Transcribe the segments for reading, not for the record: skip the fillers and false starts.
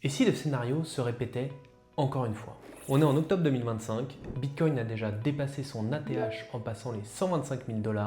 Et si le scénario se répétait encore une fois? On est en octobre 2025, Bitcoin a déjà dépassé son ATH en passant les 125 000 $,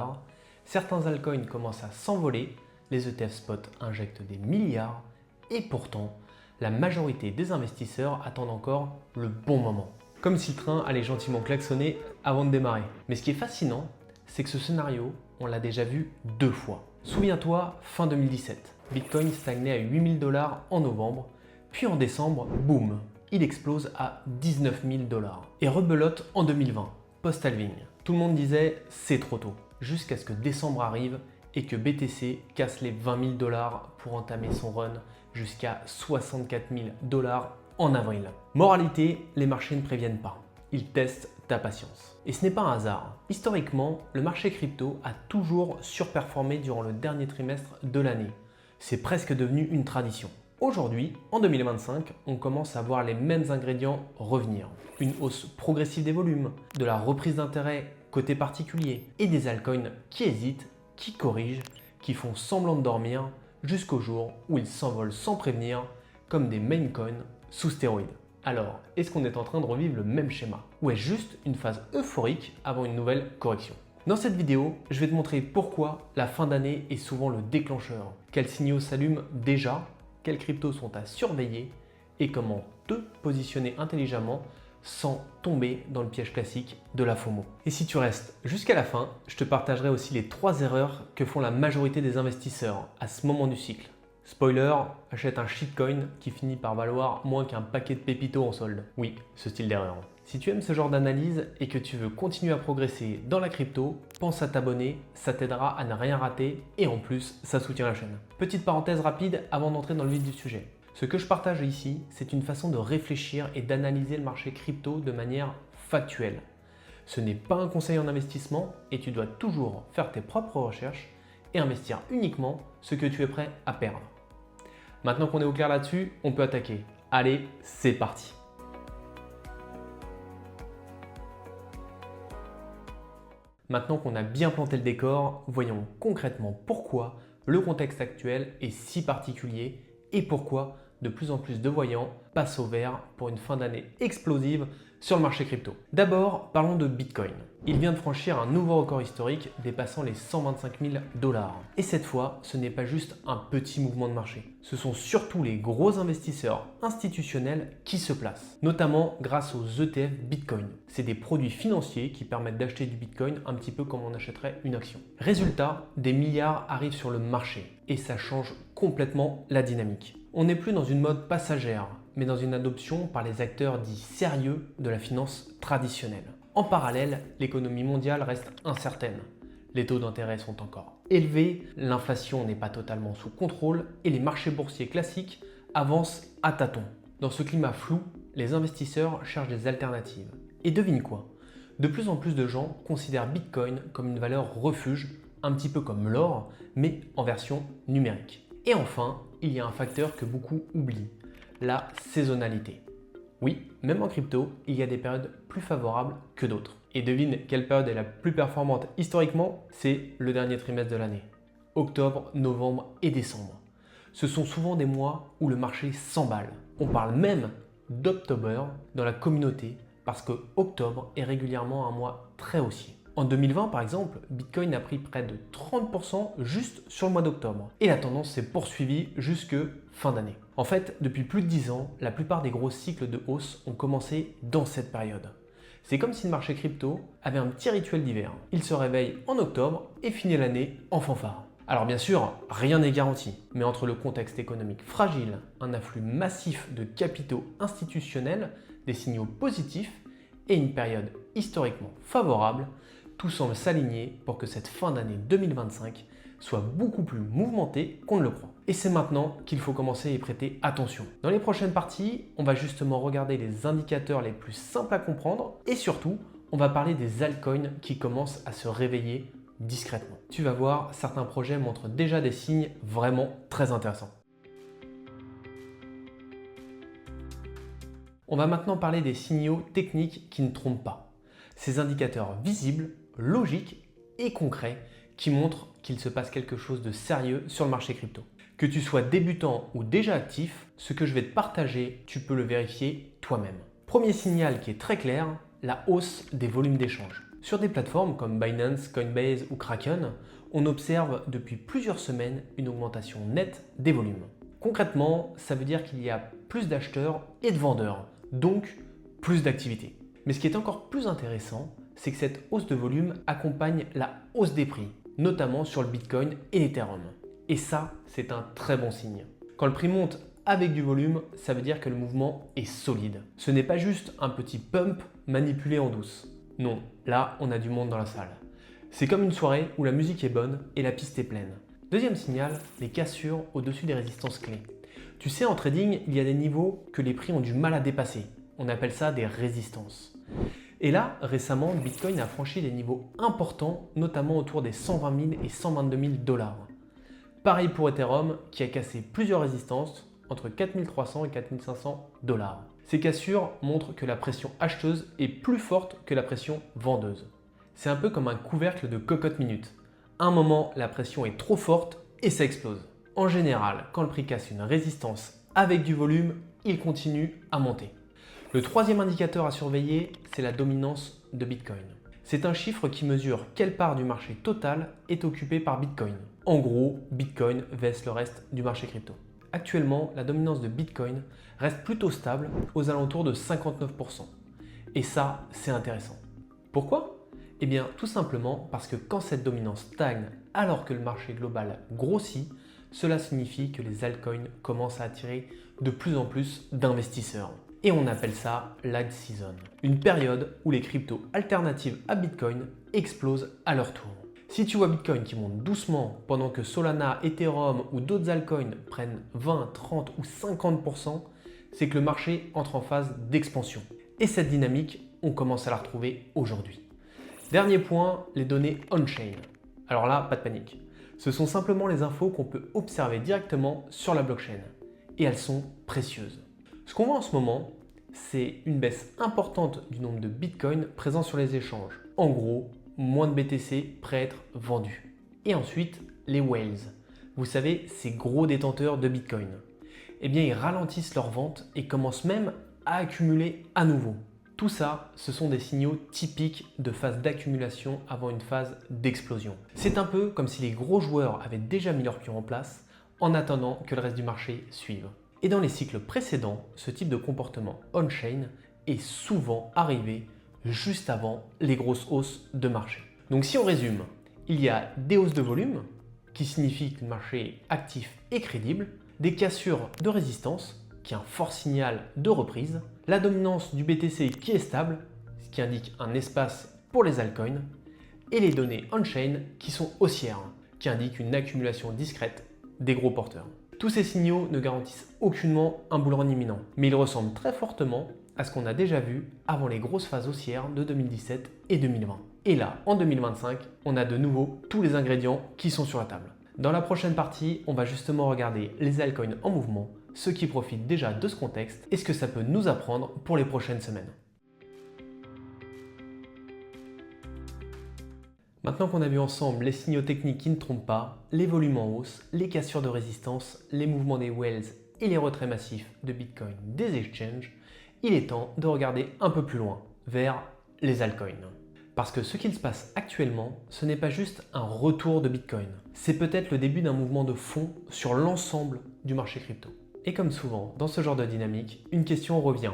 certains altcoins commencent à s'envoler, les ETF spot injectent des milliards, et pourtant, la majorité des investisseurs attendent encore le bon moment. Comme si le train allait gentiment klaxonner avant de démarrer. Mais ce qui est fascinant, c'est que ce scénario, on l'a déjà vu 2 fois. Souviens-toi, fin 2017, Bitcoin stagnait à 8 000 $ en novembre, puis en décembre, boum, il explose à 19 000 $. Et rebelote en 2020, post-halving. Tout le monde disait c'est trop tôt, jusqu'à ce que décembre arrive et que BTC casse les 20 000 $ pour entamer son run jusqu'à 64 000 $ en avril. Moralité, les marchés ne préviennent pas, ils testent ta patience. Et ce n'est pas un hasard. Historiquement, le marché crypto a toujours surperformé durant le dernier trimestre de l'année. C'est presque devenu une tradition. Aujourd'hui, en 2025, on commence à voir les mêmes ingrédients revenir. Une hausse progressive des volumes, de la reprise d'intérêt côté particulier et des altcoins qui hésitent, qui corrigent, qui font semblant de dormir jusqu'au jour où ils s'envolent sans prévenir comme des meme coins sous stéroïdes. Alors, est-ce qu'on est en train de revivre le même schéma? Ou est-ce juste une phase euphorique avant une nouvelle correction? Dans cette vidéo, je vais te montrer pourquoi la fin d'année est souvent le déclencheur, quels signaux s'allument déjà, quelles cryptos sont à surveiller et comment te positionner intelligemment sans tomber dans le piège classique de la FOMO. Et si tu restes jusqu'à la fin, je te partagerai aussi les 3 erreurs que font la majorité des investisseurs à ce moment du cycle. Spoiler, achète un shitcoin qui finit par valoir moins qu'un paquet de pépitos en solde. Oui, ce style d'erreur. Si tu aimes ce genre d'analyse et que tu veux continuer à progresser dans la crypto, pense à t'abonner, ça t'aidera à ne rien rater et en plus, ça soutient la chaîne. Petite parenthèse rapide avant d'entrer dans le vif du sujet. Ce que je partage ici, c'est une façon de réfléchir et d'analyser le marché crypto de manière factuelle. Ce n'est pas un conseil en investissement et tu dois toujours faire tes propres recherches et investir uniquement ce que tu es prêt à perdre. Maintenant qu'on est au clair là-dessus, on peut attaquer. Allez, c'est parti! Maintenant qu'on a bien planté le décor, voyons concrètement pourquoi le contexte actuel est si particulier et pourquoi de plus en plus de voyants passent au vert pour une fin d'année explosive sur le marché crypto. D'abord, parlons de Bitcoin. Il vient de franchir un nouveau record historique dépassant les 125 000 $. Et cette fois, ce n'est pas juste un petit mouvement de marché. Ce sont surtout les gros investisseurs institutionnels qui se placent, notamment grâce aux ETF Bitcoin. C'est des produits financiers qui permettent d'acheter du Bitcoin un petit peu comme on achèterait une action. Résultat, des milliards arrivent sur le marché et ça change complètement la dynamique. On n'est plus dans une mode passagère, mais dans une adoption par les acteurs dits sérieux de la finance traditionnelle. En parallèle, l'économie mondiale reste incertaine. Les taux d'intérêt sont encore élevés, l'inflation n'est pas totalement sous contrôle et les marchés boursiers classiques avancent à tâtons. Dans ce climat flou, les investisseurs cherchent des alternatives. Et devine quoi? De plus en plus de gens considèrent Bitcoin comme une valeur refuge, un petit peu comme l'or, mais en version numérique. Et enfin, il y a un facteur que beaucoup oublient, la saisonnalité. Oui, même en crypto, il y a des périodes plus favorables que d'autres. Et devine quelle période est la plus performante historiquement? C'est le dernier trimestre de l'année. Octobre, novembre et décembre. Ce sont souvent des mois où le marché s'emballe. On parle même d'October dans la communauté parce que octobre est régulièrement un mois très haussier. En 2020, par exemple, Bitcoin a pris près de 30% juste sur le mois d'octobre. Et la tendance s'est poursuivie jusque fin d'année. En fait, depuis plus de 10 ans, la plupart des gros cycles de hausse ont commencé dans cette période. C'est comme si le marché crypto avait un petit rituel d'hiver. Il se réveille en octobre et finit l'année en fanfare. Alors bien sûr, rien n'est garanti, mais entre le contexte économique fragile, un afflux massif de capitaux institutionnels, des signaux positifs et une période historiquement favorable, tout semble s'aligner pour que cette fin d'année 2025 soit beaucoup plus mouvementée qu'on ne le croit. Et c'est maintenant qu'il faut commencer à y prêter attention. Dans les prochaines parties, on va justement regarder les indicateurs les plus simples à comprendre et surtout, on va parler des altcoins qui commencent à se réveiller discrètement. Tu vas voir, certains projets montrent déjà des signes vraiment très intéressants. On va maintenant parler des signaux techniques qui ne trompent pas. Ces indicateurs visibles, logiques et concrets qui montrent qu'il se passe quelque chose de sérieux sur le marché crypto. Que tu sois débutant ou déjà actif, ce que je vais te partager, tu peux le vérifier toi-même. Premier signal qui est très clair, la hausse des volumes d'échange. Sur des plateformes comme Binance, Coinbase ou Kraken, on observe depuis plusieurs semaines une augmentation nette des volumes. Concrètement, ça veut dire qu'il y a plus d'acheteurs et de vendeurs, donc plus d'activité. Mais ce qui est encore plus intéressant, c'est que cette hausse de volume accompagne la hausse des prix, notamment sur le Bitcoin et l'Ethereum. Et ça, c'est un très bon signe. Quand le prix monte avec du volume, ça veut dire que le mouvement est solide. Ce n'est pas juste un petit pump manipulé en douce. Non, là, on a du monde dans la salle. C'est comme une soirée où la musique est bonne et la piste est pleine. Deuxième signal, les cassures au-dessus des résistances clés. Tu sais, en trading, il y a des niveaux que les prix ont du mal à dépasser. On appelle ça des résistances. Et là, récemment, le Bitcoin a franchi des niveaux importants, notamment autour des 120 000 et 122 000 $. Pareil pour Ethereum, qui a cassé plusieurs résistances entre 4 300 et 4 500 $. Ces cassures montrent que la pression acheteuse est plus forte que la pression vendeuse. C'est un peu comme un couvercle de cocotte minute. À un moment, la pression est trop forte et ça explose. En général, quand le prix casse une résistance avec du volume, il continue à monter. Le troisième indicateur à surveiller, c'est la dominance de Bitcoin. C'est un chiffre qui mesure quelle part du marché total est occupée par Bitcoin. En gros, Bitcoin vs le reste du marché crypto. Actuellement, la dominance de Bitcoin reste plutôt stable aux alentours de 59%. Et ça, c'est intéressant. Pourquoi ? Eh bien, tout simplement parce que quand cette dominance stagne alors que le marché global grossit, cela signifie que les altcoins commencent à attirer de plus en plus d'investisseurs. Et on appelle ça l'alt season, une période où les cryptos alternatives à Bitcoin explosent à leur tour. Si tu vois Bitcoin qui monte doucement pendant que Solana, Ethereum ou d'autres altcoins prennent 20, 30 ou 50%, c'est que le marché entre en phase d'expansion. Et cette dynamique, on commence à la retrouver aujourd'hui. Dernier point, les données on-chain. Alors là, pas de panique. Ce sont simplement les infos qu'on peut observer directement sur la blockchain. Et elles sont précieuses. Ce qu'on voit en ce moment, c'est une baisse importante du nombre de Bitcoin présents sur les échanges. En gros, moins de BTC prêts à être vendus. Et ensuite, les whales. Vous savez, ces gros détenteurs de Bitcoin. Eh bien, ils ralentissent leur vente et commencent même à accumuler à nouveau. Tout ça, ce sont des signaux typiques de phase d'accumulation avant une phase d'explosion. C'est un peu comme si les gros joueurs avaient déjà mis leur pion en place en attendant que le reste du marché suive. Et dans les cycles précédents, ce type de comportement on-chain est souvent arrivé juste avant les grosses hausses de marché. Donc si on résume, il y a des hausses de volume qui signifient que le marché est actif et crédible, des cassures de résistance qui est un fort signal de reprise, la dominance du BTC qui est stable, ce qui indique un espace pour les altcoins, et les données on-chain qui sont haussières, qui indiquent une accumulation discrète des gros porteurs. Tous ces signaux ne garantissent aucunement un bull run imminent, mais ils ressemblent très fortement à ce qu'on a déjà vu avant les grosses phases haussières de 2017 et 2020. Et là, en 2025, on a de nouveau tous les ingrédients qui sont sur la table. Dans la prochaine partie, on va justement regarder les altcoins en mouvement, ceux qui profitent déjà de ce contexte et ce que ça peut nous apprendre pour les prochaines semaines. Maintenant qu'on a vu ensemble les signaux techniques qui ne trompent pas, les volumes en hausse, les cassures de résistance, les mouvements des whales et les retraits massifs de Bitcoin des exchanges, il est temps de regarder un peu plus loin, vers les altcoins. Parce que ce qu'il se passe actuellement, ce n'est pas juste un retour de Bitcoin, c'est peut-être le début d'un mouvement de fond sur l'ensemble du marché crypto. Et comme souvent dans ce genre de dynamique, une question revient.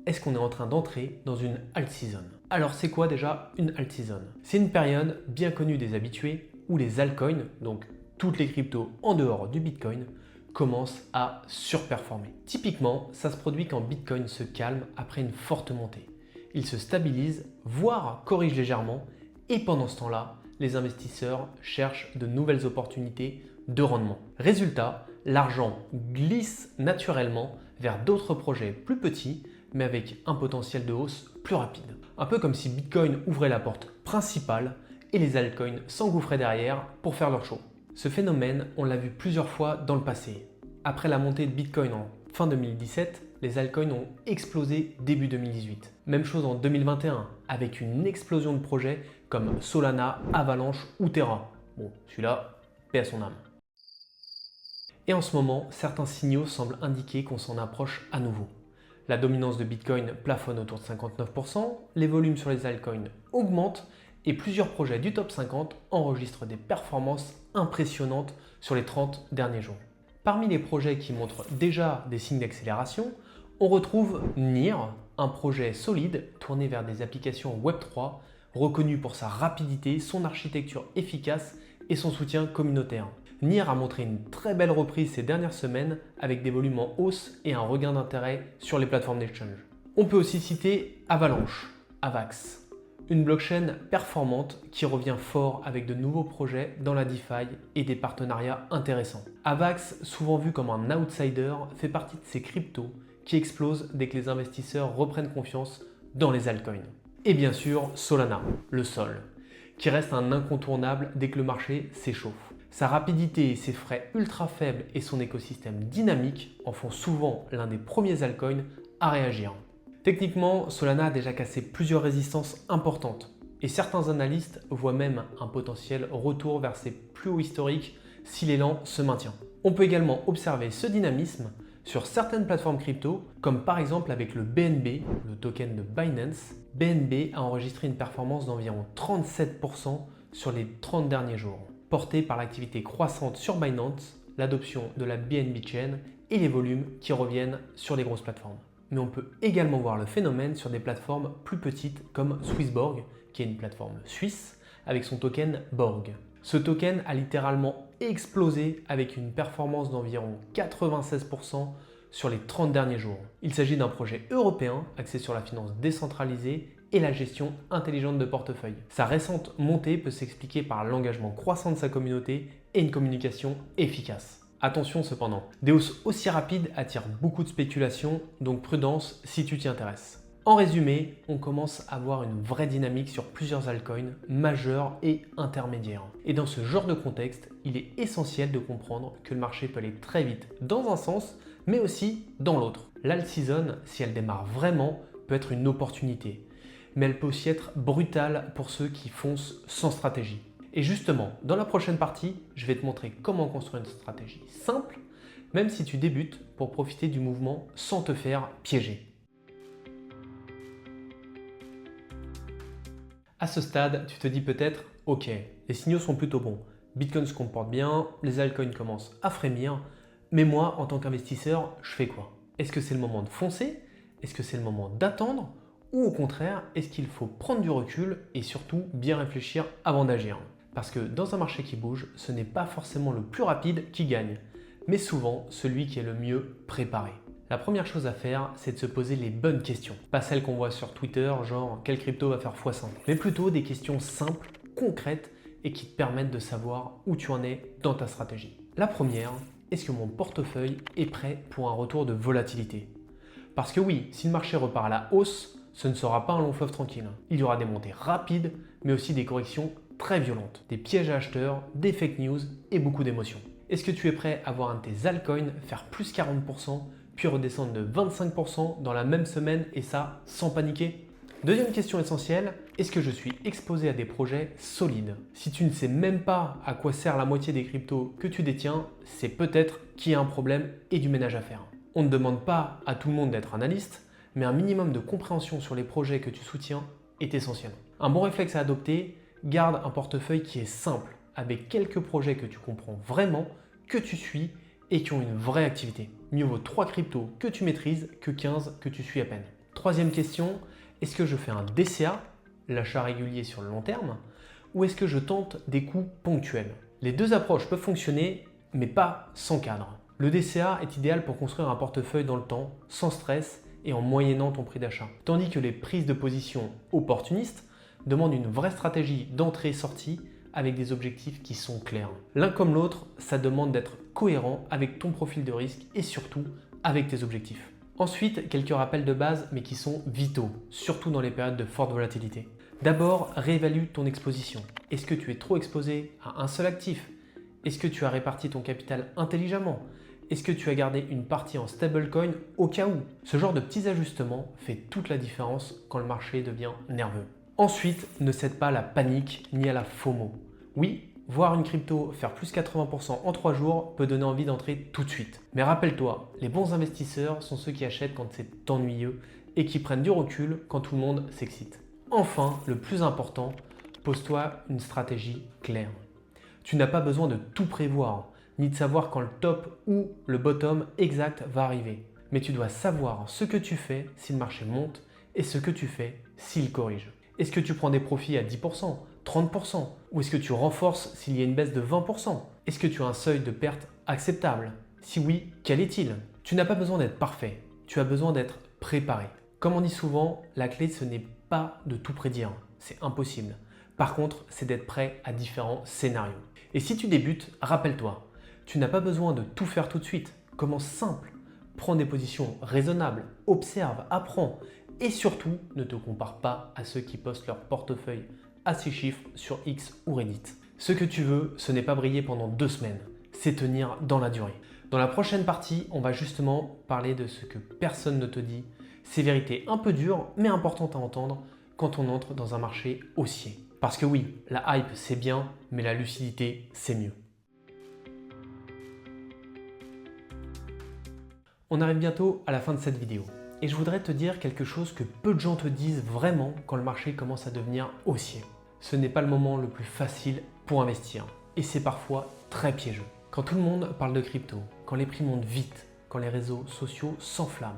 Est-ce qu'on est en train d'entrer dans une alt season? Alors c'est quoi déjà une alt season? C'est une période bien connue des habitués où les altcoins, donc toutes les cryptos en dehors du Bitcoin, commencent à surperformer. Typiquement, ça se produit quand Bitcoin se calme après une forte montée. Il se stabilise, voire corrige légèrement, et pendant ce temps-là, les investisseurs cherchent de nouvelles opportunités de rendement. Résultat, l'argent glisse naturellement vers d'autres projets plus petits, mais avec un potentiel de hausse plus rapide. Un peu comme si Bitcoin ouvrait la porte principale et les altcoins s'engouffraient derrière pour faire leur show. Ce phénomène, on l'a vu plusieurs fois dans le passé. Après la montée de Bitcoin en fin 2017, les altcoins ont explosé début 2018. Même chose en 2021, avec une explosion de projets comme Solana, Avalanche ou Terra. Bon, celui-là, paix à son âme. Et en ce moment, certains signaux semblent indiquer qu'on s'en approche à nouveau. La dominance de Bitcoin plafonne autour de 59%, les volumes sur les altcoins augmentent et plusieurs projets du top 50 enregistrent des performances impressionnantes sur les 30 derniers jours. Parmi les projets qui montrent déjà des signes d'accélération, on retrouve NIR, un projet solide tourné vers des applications Web3, reconnu pour sa rapidité, son architecture efficace et son soutien communautaire. NIR a montré une très belle reprise ces dernières semaines avec des volumes en hausse et un regain d'intérêt sur les plateformes d'exchange. On peut aussi citer Avalanche, AVAX, une blockchain performante qui revient fort avec de nouveaux projets dans la DeFi et des partenariats intéressants. AVAX, souvent vu comme un outsider, fait partie de ces cryptos qui explosent dès que les investisseurs reprennent confiance dans les altcoins. Et bien sûr, Solana, le sol, qui reste un incontournable dès que le marché s'échauffe. Sa rapidité, ses frais ultra faibles et son écosystème dynamique en font souvent l'un des premiers altcoins à réagir. Techniquement, Solana a déjà cassé plusieurs résistances importantes et certains analystes voient même un potentiel retour vers ses plus hauts historiques si l'élan se maintient. On peut également observer ce dynamisme sur certaines plateformes crypto, comme par exemple avec le BNB, le token de Binance. BNB a enregistré une performance d'environ 37% sur les 30 derniers jours, portée par l'activité croissante sur Binance, l'adoption de la BNB Chain et les volumes qui reviennent sur les grosses plateformes. Mais on peut également voir le phénomène sur des plateformes plus petites comme Swissborg, qui est une plateforme suisse, avec son token Borg. Ce token a littéralement explosé avec une performance d'environ 96% sur les 30 derniers jours. Il s'agit d'un projet européen axé sur la finance décentralisée et la gestion intelligente de portefeuille. Sa récente montée peut s'expliquer par l'engagement croissant de sa communauté et une communication efficace. Attention cependant, des hausses aussi rapides attirent beaucoup de spéculation, donc prudence si tu t'y intéresses. En résumé, on commence à voir une vraie dynamique sur plusieurs altcoins majeurs et intermédiaires. Et dans ce genre de contexte, il est essentiel de comprendre que le marché peut aller très vite dans un sens, mais aussi dans l'autre. L'alt season, si elle démarre vraiment, peut être une opportunité, mais elle peut aussi être brutale pour ceux qui foncent sans stratégie. Et justement, dans la prochaine partie, je vais te montrer comment construire une stratégie simple, même si tu débutes, pour profiter du mouvement sans te faire piéger. À ce stade, tu te dis peut-être, ok, les signaux sont plutôt bons, Bitcoin se comporte bien, les altcoins commencent à frémir, mais moi, en tant qu'investisseur, je fais quoi? Est-ce que c'est le moment de foncer? Est-ce que c'est le moment d'attendre? Ou au contraire, est-ce qu'il faut prendre du recul et surtout bien réfléchir avant d'agir? Parce que dans un marché qui bouge, ce n'est pas forcément le plus rapide qui gagne, mais souvent celui qui est le mieux préparé. La première chose à faire, c'est de se poser les bonnes questions. Pas celles qu'on voit sur Twitter, genre quelle crypto va faire x100, mais plutôt des questions simples, concrètes et qui te permettent de savoir où tu en es dans ta stratégie. La première, est-ce que mon portefeuille est prêt pour un retour de volatilité? Parce que oui, si le marché repart à la hausse, ce ne sera pas un long fleuve tranquille. Il y aura des montées rapides, mais aussi des corrections très violentes, des pièges à acheteurs, des fake news et beaucoup d'émotions. Est-ce que tu es prêt à voir un de tes altcoins faire plus 40%, puis redescendre de 25% dans la même semaine et ça sans paniquer? Deuxième question essentielle, est-ce que je suis exposé à des projets solides? Si tu ne sais même pas à quoi sert la moitié des cryptos que tu détiens, c'est peut-être qu'il y a un problème et du ménage à faire. On ne demande pas à tout le monde d'être analyste, mais un minimum de compréhension sur les projets que tu soutiens est essentiel. Un bon réflexe à adopter, garde un portefeuille qui est simple, avec quelques projets que tu comprends vraiment, que tu suis et qui ont une vraie activité. Mieux vaut 3 cryptos que tu maîtrises que 15 que tu suis à peine. Troisième question, est-ce que je fais un DCA, l'achat régulier sur le long terme, ou est-ce que je tente des coups ponctuels? Les deux approches peuvent fonctionner, mais pas sans cadre. Le DCA est idéal pour construire un portefeuille dans le temps, sans stress et en moyennant ton prix d'achat. Tandis que les prises de position opportunistes demandent une vraie stratégie d'entrée-sortie avec des objectifs qui sont clairs. L'un comme l'autre, ça demande d'être cohérent avec ton profil de risque et surtout avec tes objectifs. Ensuite, quelques rappels de base mais qui sont vitaux, surtout dans les périodes de forte volatilité. D'abord, réévalue ton exposition. Est-ce que tu es trop exposé à un seul actif? Est-ce que tu as réparti ton capital intelligemment? Est-ce que tu as gardé une partie en stablecoin au cas où? Ce genre de petits ajustements fait toute la différence quand le marché devient nerveux. Ensuite, ne cède pas à la panique ni à la FOMO. Oui, Voir une crypto faire plus 80% en 3 jours peut donner envie d'entrer tout de suite. Mais rappelle-toi, les bons investisseurs sont ceux qui achètent quand c'est ennuyeux et qui prennent du recul quand tout le monde s'excite. Enfin, le plus important, pose-toi une stratégie claire. Tu n'as pas besoin de tout prévoir, ni de savoir quand le top ou le bottom exact va arriver. Mais tu dois savoir ce que tu fais si le marché monte et ce que tu fais s'il corrige. Est-ce que tu prends des profits à 10%, 30% ou est-ce que tu renforces s'il y a une baisse de 20%? Est-ce que tu as un seuil de perte acceptable? Si oui, quel est-il? Tu n'as pas besoin d'être parfait, tu as besoin d'être préparé. Comme on dit souvent, la clé ce n'est pas de tout prédire, c'est impossible. Par contre, c'est d'être prêt à différents scénarios. Et si tu débutes, rappelle-toi, tu n'as pas besoin de tout faire tout de suite. Commence simple, prends des positions raisonnables, observe, apprends et surtout ne te compare pas à ceux qui postent leur portefeuille à 6 chiffres sur X ou Reddit. Ce que tu veux, ce n'est pas briller pendant 2 semaines, c'est tenir dans la durée. Dans la prochaine partie, on va justement parler de ce que personne ne te dit, ces vérités un peu dures mais importantes à entendre quand on entre dans un marché haussier. Parce que oui, la hype c'est bien, mais la lucidité c'est mieux. On arrive bientôt à la fin de cette vidéo et je voudrais te dire quelque chose que peu de gens te disent vraiment quand le marché commence à devenir haussier. Ce n'est pas le moment le plus facile pour investir et c'est parfois très piégeux. Quand tout le monde parle de crypto, quand les prix montent vite, quand les réseaux sociaux s'enflamment,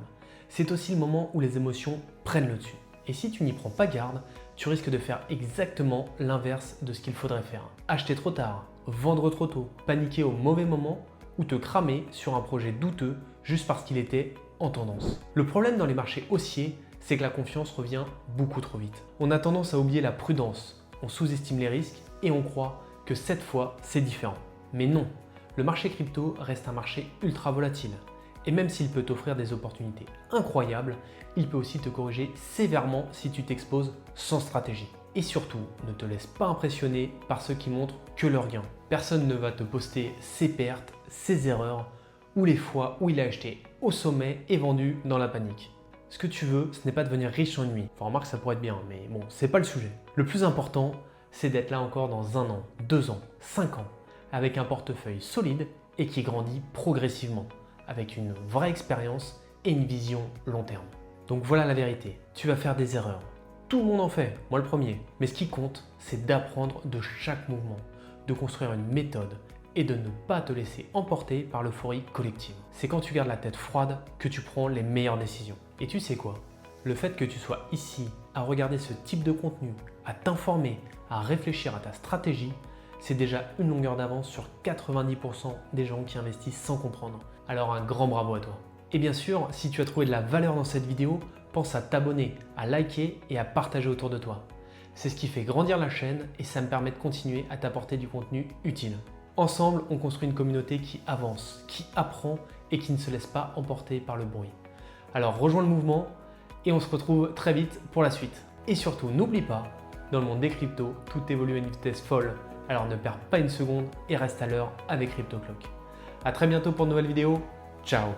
c'est aussi le moment où les émotions prennent le dessus. Et si tu n'y prends pas garde, tu risques de faire exactement l'inverse de ce qu'il faudrait faire. Acheter trop tard, vendre trop tôt, paniquer au mauvais moment ou te cramer sur un projet douteux juste parce qu'il était en tendance. Le problème dans les marchés haussiers, c'est que la confiance revient beaucoup trop vite. On a tendance à oublier la prudence, on sous-estime les risques et on croit que cette fois c'est différent. Mais non, le marché crypto reste un marché ultra volatile. Et même s'il peut t'offrir des opportunités incroyables, il peut aussi te corriger sévèrement si tu t'exposes sans stratégie. Et surtout, ne te laisse pas impressionner par ceux qui montrent que leurs gains. Personne ne va te poster ses pertes, ses erreurs ou les fois où il a acheté au sommet et vendu dans la panique. Ce que tu veux, ce n'est pas devenir riche en une nuit. Enfin, remarque, ça pourrait être bien, mais bon, c'est pas le sujet. Le plus important, c'est d'être là encore dans 1 an, 2 ans, 5 ans, avec un portefeuille solide et qui grandit progressivement, avec une vraie expérience et une vision long terme. Donc voilà la vérité, tu vas faire des erreurs. Tout le monde en fait, moi le premier. Mais ce qui compte, c'est d'apprendre de chaque mouvement, de construire une méthode et de ne pas te laisser emporter par l'euphorie collective. C'est quand tu gardes la tête froide que tu prends les meilleures décisions. Et tu sais quoi? Le fait que tu sois ici à regarder ce type de contenu, à t'informer, à réfléchir à ta stratégie, c'est déjà une longueur d'avance sur 90% des gens qui investissent sans comprendre. Alors un grand bravo à toi. Et bien sûr, si tu as trouvé de la valeur dans cette vidéo, pense à t'abonner, à liker et à partager autour de toi. C'est ce qui fait grandir la chaîne et ça me permet de continuer à t'apporter du contenu utile. Ensemble, on construit une communauté qui avance, qui apprend et qui ne se laisse pas emporter par le bruit. Alors rejoins le mouvement et on se retrouve très vite pour la suite. Et surtout, n'oublie pas, dans le monde des cryptos, tout évolue à une vitesse folle. Alors ne perds pas une seconde et reste à l'heure avec CryptoClock. A très bientôt pour une nouvelle vidéo. Ciao!